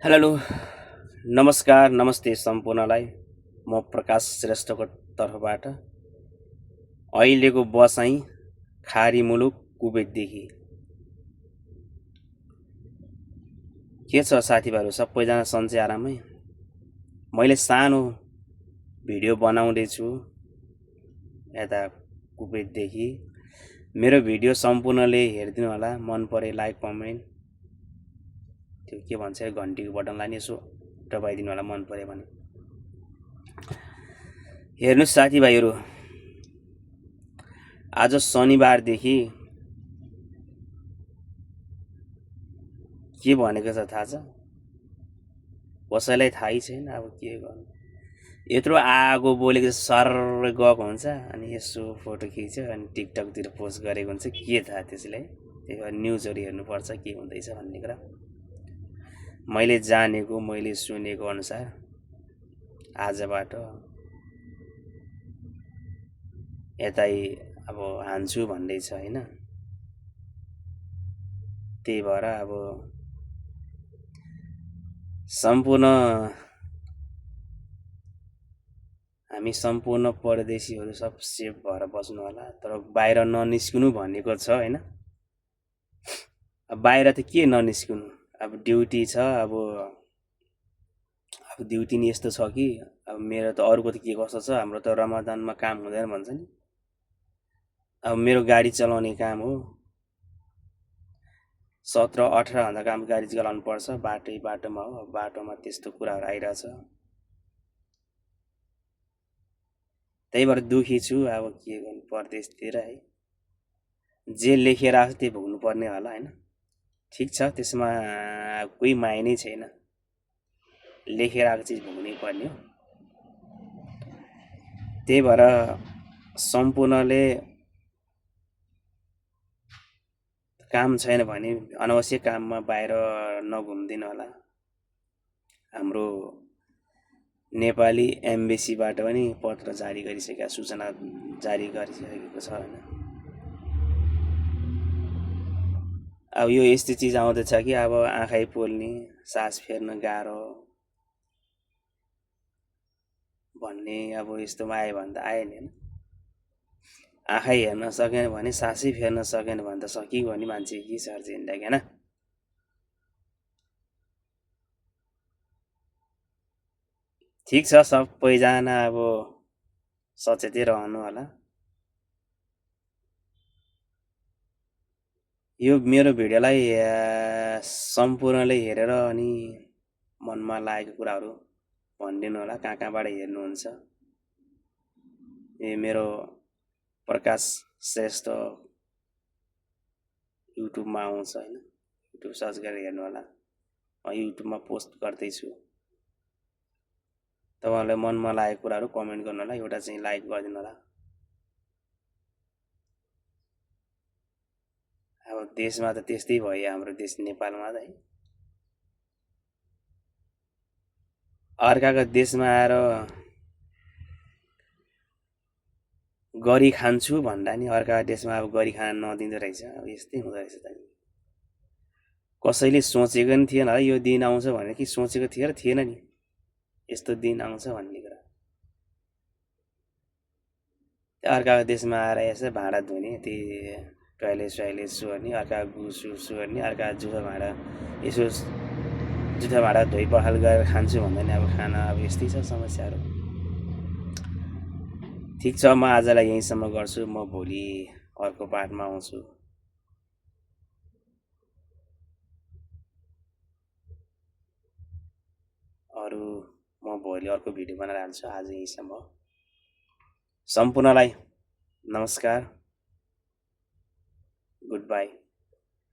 Hello नमस्कार नमस्ते सम्पूर्णलाई म प्रकाश श्रेष्ठको तर्फबाट अहिलेको बसाइ खारी मुलुक कुवेतदेखि के छ साथीभाइहरू सबैजना सन्चै आरामै। मैले सानो भिडियो बनाउँदैछु यता कुवेतदेखि। मेरो भिडियो सम्पूर्णले हेरिदिनु होला, मन परे लाइक कमेन्ट त्यो के भन्छ घन्टीको बटनलाई नि यसो दबाइदिनु होला मन पऱ्यो भने। हेर्नुहोस् साथीभाइहरू, आज शनिबारदेखि के भनेको छ थाहा छ? कसैलाई थाहै छैन। अब के गर्नु, यत्रो आगो बोलेको सर गएको हुन्छ अनि यसो फोटो खिच्यो अनि टिकटकतिर पोस्ट गरेको हुन्छ। के थाहा त्यसलाई? त्यही भएर न्युजहरू हेर्नुपर्छ के हुँदैछ भन्ने कुरा। मैले जानेको मैले सुनेको अनुसार आजबाट यतै अब हान्छु भन्दैछ होइन। त्यही भएर अब सम्पूर्ण हामी सम्पूर्ण परदेशीहरू सब सेफ भएर बस्नु होला। तर बाहिर ननिस्किनु भनेको छ होइन। अब बाहिर त के ननिस्किनु, अब ड्युटी छ। अब ड्युटी नि यस्तो छ कि अब मेरो त अरूको त के कस्तो छ, हाम्रो त रमजानमा काम हुँदैन भन्छ नि। अब मेरो गाडी चलाउने काम हो, 17-18 घन्टा काम गाडी चलाउनु पर्छ। बाटोमा हो, बाटोमा त्यस्तो कुराहरू आइरहेछ। त्यही भएर दुखी छु। अब के गर्नु, परदेशतिर है जे लेखेर आएको त्यही भोग्नु पर्ने होला होइन। ठिक छ, त्यसमा कोही माइनै छैन, लेखेर आएको चिज भोग्नै पर्ने हो। त्यही भएर सम्पूर्णले काम छैन भने अनावश्यक काममा बाहिर नघुम्दिनु होला। हाम्रो नेपाली एम्बेसीबाट पनि पत्र जारी गरिसकेका, सूचना जारी गरिसकेको छ होइन। अब यो यस्तो चिज आउँदैछ कि अब आँखै पोल्ने, सास फेर्न गाह्रो भन्ने अब यस्तोमा आयो भने त आयो नि होइन। आँखै हेर्न सकेन भने, सासै फेर्न सकेन भने त सकिगयो नि मान्छे के छ जिन्दगी होइन। ठिक छ, सबैजना अब सचेतै रहनु होला। यो मेरो भिडियोलाई सम्पूर्णले हेरेर अनि मनमा लागेको कुराहरू भनिदिनु होला, कहाँबाट हेर्नुहुन्छ। यो मेरो प्रकाश श्रेष्ठ युट्युबमा आउँछ होइन, युट्युब सर्च गरेर हेर्नु होला। युट्युबमा पोस्ट गर्दैछु। तपाईँहरूलाई मनमा लागेको कुराहरू कमेन्ट गर्नु होला, एउटा चाहिँ लाइक गरिदिनु होला। अब देशमा त त्यस्तै भयो, हाम्रो देश नेपालमा त है। अर्काको देशमा आएर गरी खान्छु भन्दा नि अर्काको देशमा अब गरी खान नदिँदो रहेछ। अब यस्तै हुँदो रहेछ त। कसैले सोचेको नि थिएन है यो दिन आउँछ भनेर, कि सोचेको थिएन नि यस्तो दिन आउँछ भन्ने कुरा। अर्काको देशमा आएर यसो भाँडा धुने, त्यही टोइलेट सुर्ने, अर्काको गुसु सुर्ने, अर्काको जुठो भाँडा यसो जुठो भाँडा धोइ पखाल गरेर खान्छु भन्दा नि अब खाना अब यस्तै छ समस्याहरू। ठिक छ, म आजलाई यहीँसम्म गर्छु। म भोलि अर्को पाठमा आउँछु। म भोलि अर्को भिडियो बनाएर हाल्छु। आज यहीँसम्म। सम्पूर्णलाई नमस्कार, गुड बाई।